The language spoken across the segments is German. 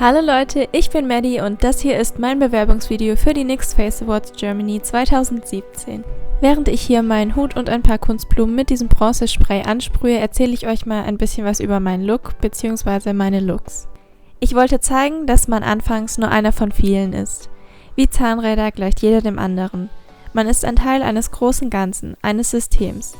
Hallo Leute, ich bin Maddie und das hier ist mein Bewerbungsvideo für die NYX Face Awards Germany 2017. Während ich hier meinen Hut und ein paar Kunstblumen mit diesem Bronzespray ansprühe, erzähle ich euch mal ein bisschen was über meinen Look bzw. meine Looks. Ich wollte zeigen, dass man anfangs nur einer von vielen ist. Wie Zahnräder gleicht jeder dem anderen. Man ist ein Teil eines großen Ganzen, eines Systems.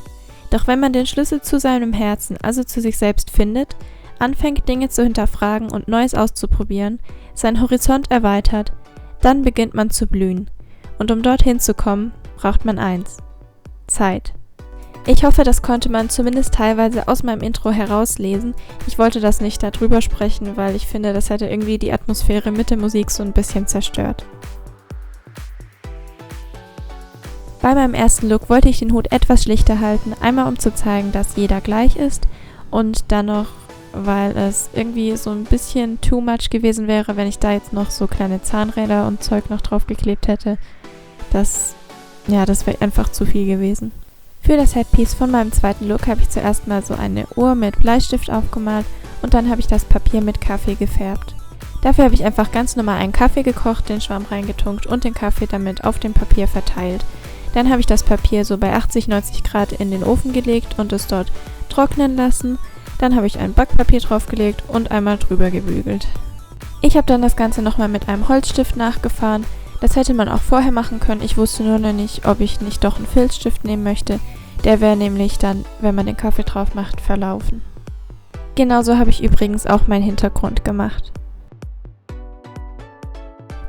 Doch wenn man den Schlüssel zu seinem Herzen, also zu sich selbst findet, anfängt Dinge zu hinterfragen und Neues auszuprobieren, seinen Horizont erweitert, dann beginnt man zu blühen. Und um dorthin zu kommen, braucht man eins: Zeit. Ich hoffe, das konnte man zumindest teilweise aus meinem Intro herauslesen. Ich wollte das nicht darüber sprechen, weil ich finde, das hätte irgendwie die Atmosphäre mit der Musik so ein bisschen zerstört. Bei meinem ersten Look wollte ich den Hut etwas schlichter halten, einmal um zu zeigen, dass jeder gleich ist und dann noch, weil es irgendwie so ein bisschen too much gewesen wäre, wenn ich da jetzt noch so kleine Zahnräder und Zeug noch drauf geklebt hätte. Das wäre einfach zu viel gewesen. Für das Headpiece von meinem zweiten Look habe ich zuerst mal so eine Uhr mit Bleistift aufgemalt und dann habe ich das Papier mit Kaffee gefärbt. Dafür habe ich einfach ganz normal einen Kaffee gekocht, den Schwamm reingetunkt und den Kaffee damit auf dem Papier verteilt. Dann habe ich das Papier so bei 80-90 Grad in den Ofen gelegt und es dort trocknen lassen. Dann habe ich ein Backpapier draufgelegt und einmal drüber gebügelt. Ich habe dann das Ganze nochmal mit einem Holzstift nachgefahren. Das hätte man auch vorher machen können. Ich wusste nur noch nicht, ob ich nicht doch einen Filzstift nehmen möchte. Der wäre nämlich dann, wenn man den Kaffee drauf macht, verlaufen. Genauso habe ich übrigens auch meinen Hintergrund gemacht.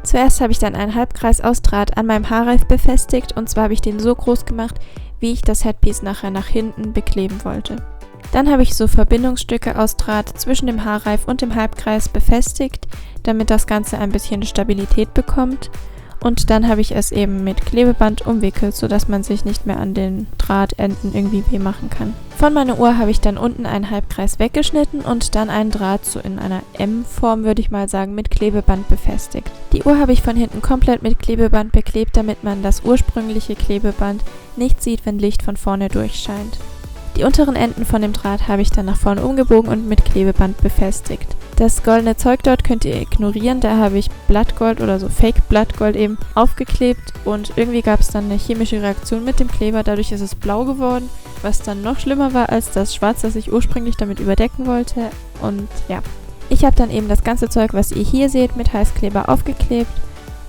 Zuerst habe ich dann einen Halbkreis aus Draht an meinem Haarreif befestigt und zwar habe ich den so groß gemacht, wie ich das Headpiece nachher nach hinten bekleben wollte. Dann habe ich so Verbindungsstücke aus Draht zwischen dem Haarreif und dem Halbkreis befestigt, damit das Ganze ein bisschen Stabilität bekommt. Und dann habe ich es eben mit Klebeband umwickelt, sodass man sich nicht mehr an den Drahtenden irgendwie weh machen kann. Von meiner Uhr habe ich dann unten einen Halbkreis weggeschnitten und dann einen Draht so in einer M-Form, würde ich mal sagen, mit Klebeband befestigt. Die Uhr habe ich von hinten komplett mit Klebeband beklebt, damit man das ursprüngliche Klebeband nicht sieht, wenn Licht von vorne durchscheint. Die unteren Enden von dem Draht habe ich dann nach vorne umgebogen und mit Klebeband befestigt. Das goldene Zeug dort könnt ihr ignorieren, da habe ich Blattgold oder so Fake Blattgold eben aufgeklebt und irgendwie gab es dann eine chemische Reaktion mit dem Kleber, dadurch ist es blau geworden, was dann noch schlimmer war als das Schwarz, das ich ursprünglich damit überdecken wollte. Und ja, ich habe dann eben das ganze Zeug, was ihr hier seht, mit Heißkleber aufgeklebt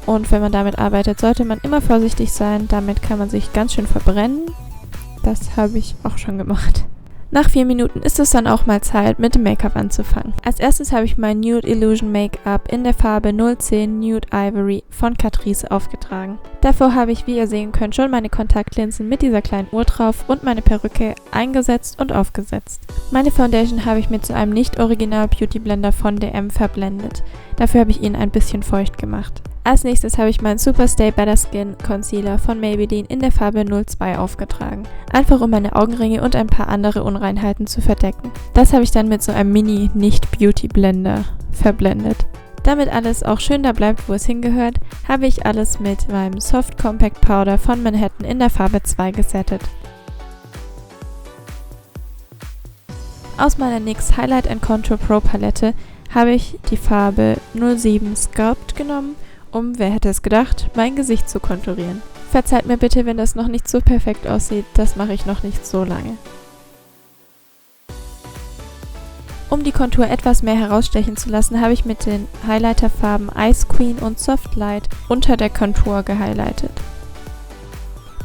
und wenn man damit arbeitet, sollte man immer vorsichtig sein, damit kann man sich ganz schön verbrennen. Das habe ich auch schon gemacht. Nach 4 Minuten ist es dann auch mal Zeit, mit dem Make-up anzufangen. Als erstes habe ich mein Nude Illusion Make-up in der Farbe 010 Nude Ivory von Catrice aufgetragen. Davor habe ich, wie ihr sehen könnt, schon meine Kontaktlinsen mit dieser kleinen Uhr drauf und meine Perücke eingesetzt und aufgesetzt. Meine Foundation habe ich mit so einem nicht-original Beauty Blender von DM verblendet. Dafür habe ich ihn ein bisschen feucht gemacht. Als nächstes habe ich meinen Super Stay Better Skin Concealer von Maybelline in der Farbe 02 aufgetragen. Einfach um meine Augenringe und ein paar andere Unreinheiten zu verdecken. Das habe ich dann mit so einem Mini-Nicht-Beauty-Blender verblendet. Damit alles auch schön da bleibt, wo es hingehört, habe ich alles mit meinem Soft Compact Powder von Manhattan in der Farbe 2 gesettet. Aus meiner NYX Highlight & Contour Pro Palette habe ich die Farbe 07 Sculpt genommen, um, wer hätte es gedacht, mein Gesicht zu konturieren. Verzeiht mir bitte, wenn das noch nicht so perfekt aussieht, das mache ich noch nicht so lange. Um die Kontur etwas mehr herausstechen zu lassen, habe ich mit den Highlighterfarben Ice Queen und Soft Light unter der Kontur gehighlightet.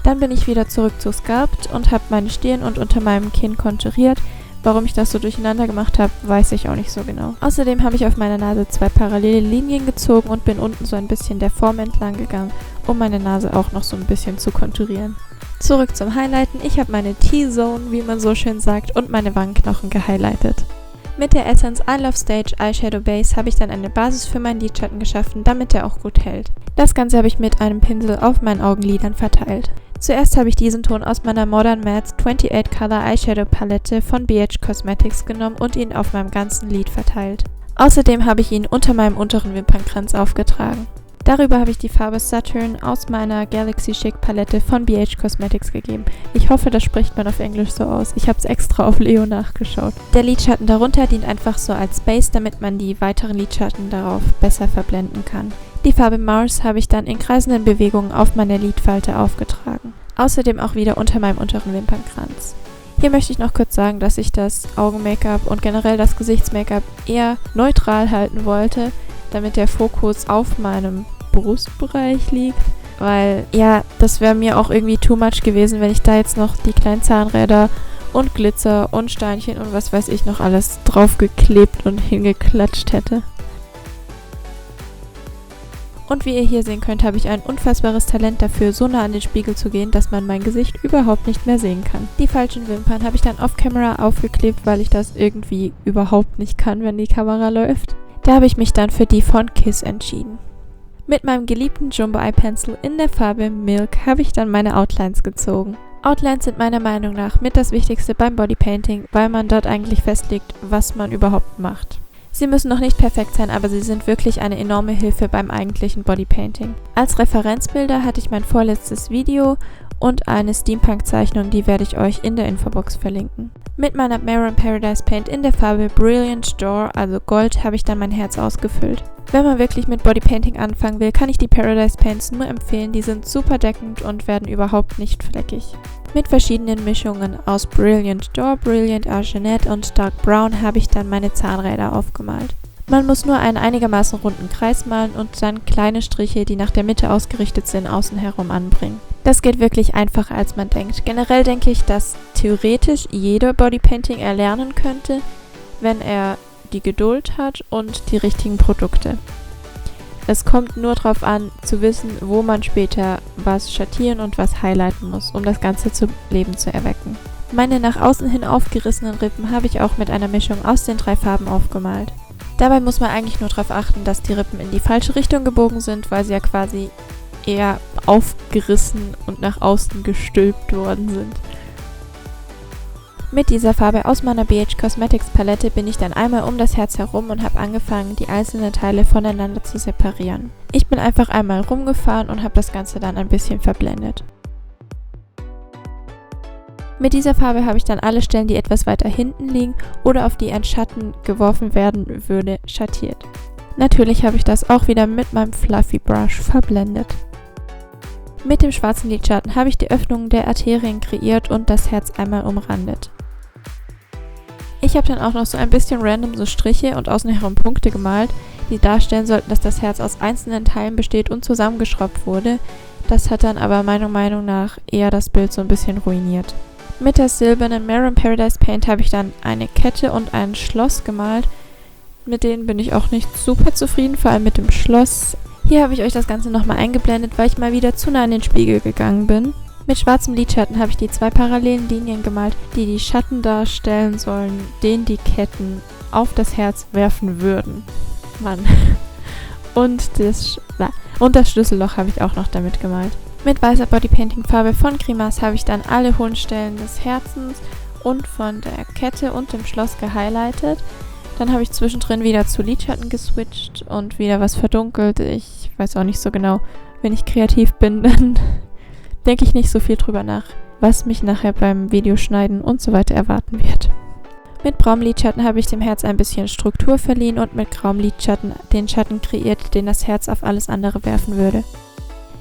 Dann bin ich wieder zurück zu Sculpt und habe meine Stirn und unter meinem Kinn konturiert. Warum ich das so durcheinander gemacht habe, weiß ich auch nicht so genau. Außerdem habe ich auf meiner Nase 2 parallele Linien gezogen und bin unten so ein bisschen der Form entlang gegangen, um meine Nase auch noch so ein bisschen zu konturieren. Zurück zum Highlighten. Ich habe meine T-Zone, wie man so schön sagt, und meine Wangenknochen gehighlightet. Mit der Essence I Love Stage Eyeshadow Base habe ich dann eine Basis für meinen Lidschatten geschaffen, damit der auch gut hält. Das Ganze habe ich mit einem Pinsel auf meinen Augenlidern verteilt. Zuerst habe ich diesen Ton aus meiner Modern Matte 28 Color Eyeshadow Palette von BH Cosmetics genommen und ihn auf meinem ganzen Lid verteilt. Außerdem habe ich ihn unter meinem unteren Wimpernkranz aufgetragen. Darüber habe ich die Farbe Saturn aus meiner Galaxy Chic Palette von BH Cosmetics gegeben. Ich hoffe, das spricht man auf Englisch so aus. Ich habe es extra auf Leo nachgeschaut. Der Lidschatten darunter dient einfach so als Base, damit man die weiteren Lidschatten darauf besser verblenden kann. Die Farbe Mars habe ich dann in kreisenden Bewegungen auf meine Lidfalte aufgetragen. Außerdem auch wieder unter meinem unteren Wimpernkranz. Hier möchte ich noch kurz sagen, dass ich das Augen-Make-up und generell das Gesichts-Make-up eher neutral halten wollte, damit der Fokus auf meinem Brustbereich liegt, weil ja, das wäre mir auch irgendwie too much gewesen, wenn ich da jetzt noch die kleinen Zahnräder und Glitzer und Steinchen und was weiß ich noch alles draufgeklebt und hingeklatscht hätte. Und wie ihr hier sehen könnt, habe ich ein unfassbares Talent dafür, so nah an den Spiegel zu gehen, dass man mein Gesicht überhaupt nicht mehr sehen kann. Die falschen Wimpern habe ich dann off-camera aufgeklebt, weil ich das irgendwie überhaupt nicht kann, wenn die Kamera läuft. Da habe ich mich dann für die von Kiss entschieden. Mit meinem geliebten Jumbo Eye Pencil in der Farbe Milk habe ich dann meine Outlines gezogen. Outlines sind meiner Meinung nach mit das Wichtigste beim Bodypainting, weil man dort eigentlich festlegt, was man überhaupt macht. Sie müssen noch nicht perfekt sein, aber sie sind wirklich eine enorme Hilfe beim eigentlichen Bodypainting. Als Referenzbilder hatte ich mein vorletztes Video und eine Steampunk-Zeichnung, die werde ich euch in der Infobox verlinken. Mit meiner Maroon Paradise Paint in der Farbe Brilliant Door, also Gold, habe ich dann mein Herz ausgefüllt. Wenn man wirklich mit Bodypainting anfangen will, kann ich die Paradise Paints nur empfehlen, die sind super deckend und werden überhaupt nicht fleckig. Mit verschiedenen Mischungen aus Brilliant Door, Brilliant Argenette und Dark Brown habe ich dann meine Zahnräder aufgemalt. Man muss nur einen einigermaßen runden Kreis malen und dann kleine Striche, die nach der Mitte ausgerichtet sind, außen herum anbringen. Das geht wirklich einfacher, als man denkt. Generell denke ich, dass theoretisch jeder Bodypainting erlernen könnte, wenn er die Geduld hat und die richtigen Produkte. Es kommt nur darauf an, zu wissen, wo man später was schattieren und was highlighten muss, um das Ganze zum Leben zu erwecken. Meine nach außen hin aufgerissenen Rippen habe ich auch mit einer Mischung aus den 3 Farben aufgemalt. Dabei muss man eigentlich nur darauf achten, dass die Rippen in die falsche Richtung gebogen sind, weil sie ja quasi eher aufgerissen und nach außen gestülpt worden sind. Mit dieser Farbe aus meiner BH Cosmetics Palette bin ich dann einmal um das Herz herum und habe angefangen, die einzelnen Teile voneinander zu separieren. Ich bin einfach einmal rumgefahren und habe das Ganze dann ein bisschen verblendet. Mit dieser Farbe habe ich dann alle Stellen, die etwas weiter hinten liegen oder auf die ein Schatten geworfen werden würde, schattiert. Natürlich habe ich das auch wieder mit meinem Fluffy Brush verblendet. Mit dem schwarzen Lidschatten habe ich die Öffnungen der Arterien kreiert und das Herz einmal umrandet. Ich habe dann auch noch so ein bisschen random so Striche und außen herum Punkte gemalt, die darstellen sollten, dass das Herz aus einzelnen Teilen besteht und zusammengeschraubt wurde. Das hat dann aber meiner Meinung nach eher das Bild so ein bisschen ruiniert. Mit der silbernen Maroon Paradise Paint habe ich dann eine Kette und ein Schloss gemalt. Mit denen bin ich auch nicht super zufrieden, vor allem mit dem Schloss. Hier habe ich euch das Ganze nochmal eingeblendet, weil ich mal wieder zu nah an den Spiegel gegangen bin. Mit schwarzem Lidschatten habe ich die 2 parallelen Linien gemalt, die die Schatten darstellen sollen, den die Ketten auf das Herz werfen würden. Mann. Und das Schlüsselloch habe ich auch noch damit gemalt. Mit weißer Bodypainting-Farbe von Grimace habe ich dann alle hohen Stellen des Herzens und von der Kette und dem Schloss gehighlightet. Dann habe ich zwischendrin wieder zu Lidschatten geswitcht und wieder was verdunkelt. Ich weiß auch nicht so genau. Wenn ich kreativ bin, dann denke ich nicht so viel drüber nach, was mich nachher beim Videoschneiden und so weiter erwarten wird. Mit braunem Lidschatten habe ich dem Herz ein bisschen Struktur verliehen und mit grauem Lidschatten den Schatten kreiert, den das Herz auf alles andere werfen würde.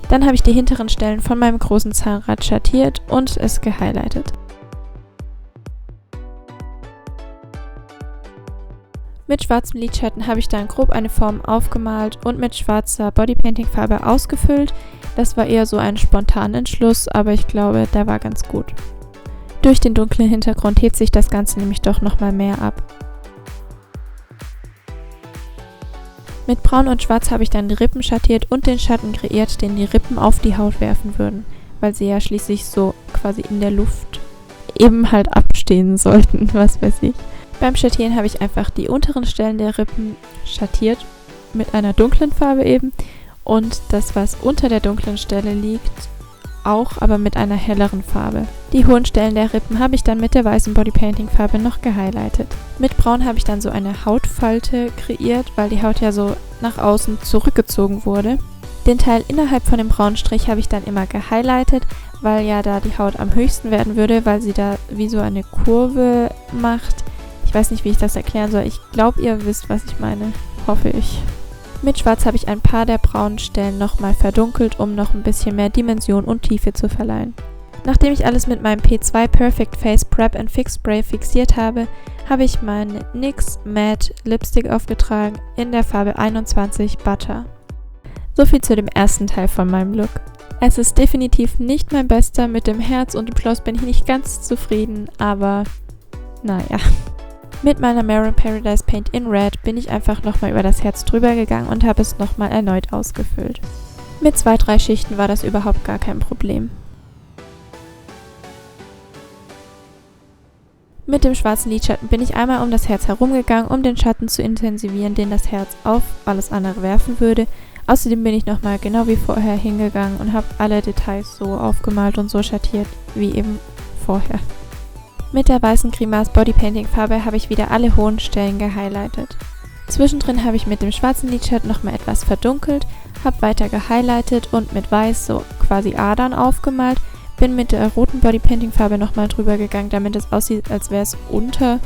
Dann habe ich die hinteren Stellen von meinem großen Zahnrad schattiert und es gehighlightet. Mit schwarzem Lidschatten habe ich dann grob eine Form aufgemalt und mit schwarzer Bodypainting-Farbe ausgefüllt. Das war eher so ein spontaner Entschluss, aber ich glaube, der war ganz gut. Durch den dunklen Hintergrund hebt sich das Ganze nämlich doch nochmal mehr ab. Mit Braun und Schwarz habe ich dann die Rippen schattiert und den Schatten kreiert, den die Rippen auf die Haut werfen würden, weil sie ja schließlich so quasi in der Luft eben halt abstehen sollten, was weiß ich. Beim Schattieren habe ich einfach die unteren Stellen der Rippen schattiert, mit einer dunklen Farbe eben, und das, was unter der dunklen Stelle liegt, auch, aber mit einer helleren Farbe. Die hohen Stellen der Rippen habe ich dann mit der weißen Bodypainting-Farbe noch gehighlightet. Mit Braun habe ich dann so eine Hautfalte kreiert, weil die Haut ja so nach außen zurückgezogen wurde. Den Teil innerhalb von dem braunen Strich habe ich dann immer gehighlightet, weil ja da die Haut am höchsten werden würde, weil sie da wie so eine Kurve macht. Ich weiß nicht, wie ich das erklären soll. Ich glaube, ihr wisst, was ich meine. Hoffe ich. Mit Schwarz habe ich ein paar der braunen Stellen nochmal verdunkelt, um noch ein bisschen mehr Dimension und Tiefe zu verleihen. Nachdem ich alles mit meinem P2 Perfect Face Prep and Fix Spray fixiert habe, habe ich meinen NYX Matte Lipstick aufgetragen in der Farbe 21 Butter. Soviel zu dem ersten Teil von meinem Look. Es ist definitiv nicht mein bester, mit dem Herz und dem Schloss bin ich nicht ganz zufrieden, aber naja. Mit meiner Maroon Paradise Paint in Red bin ich einfach nochmal über das Herz drüber gegangen und habe es nochmal erneut ausgefüllt. Mit 2-3 Schichten war das überhaupt gar kein Problem. Mit dem schwarzen Lidschatten bin ich einmal um das Herz herumgegangen, um den Schatten zu intensivieren, den das Herz auf alles andere werfen würde. Außerdem bin ich nochmal genau wie vorher hingegangen und habe alle Details so aufgemalt und so schattiert wie eben vorher. Mit der weißen Grimace Bodypainting Farbe habe ich wieder alle hohen Stellen gehighlightet. Zwischendrin habe ich mit dem schwarzen Lidschatten nochmal etwas verdunkelt, habe weiter gehighlightet und mit weiß so quasi Adern aufgemalt. Bin mit der roten Bodypainting Farbe nochmal drüber gegangen, damit es aussieht, als wäre es unter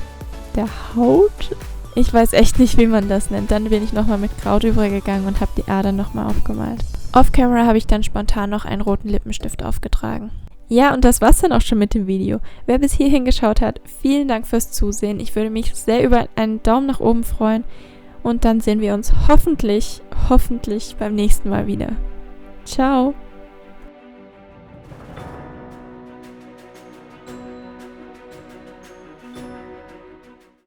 der Haut. Ich weiß echt nicht, wie man das nennt. Dann bin ich nochmal mit Grau drüber gegangen und habe die Adern nochmal aufgemalt. Off-Camera habe ich dann spontan noch einen roten Lippenstift aufgetragen. Ja, und das war's dann auch schon mit dem Video. Wer bis hierhin geschaut hat, vielen Dank fürs Zusehen. Ich würde mich sehr über einen Daumen nach oben freuen. Und dann sehen wir uns hoffentlich beim nächsten Mal wieder. Ciao!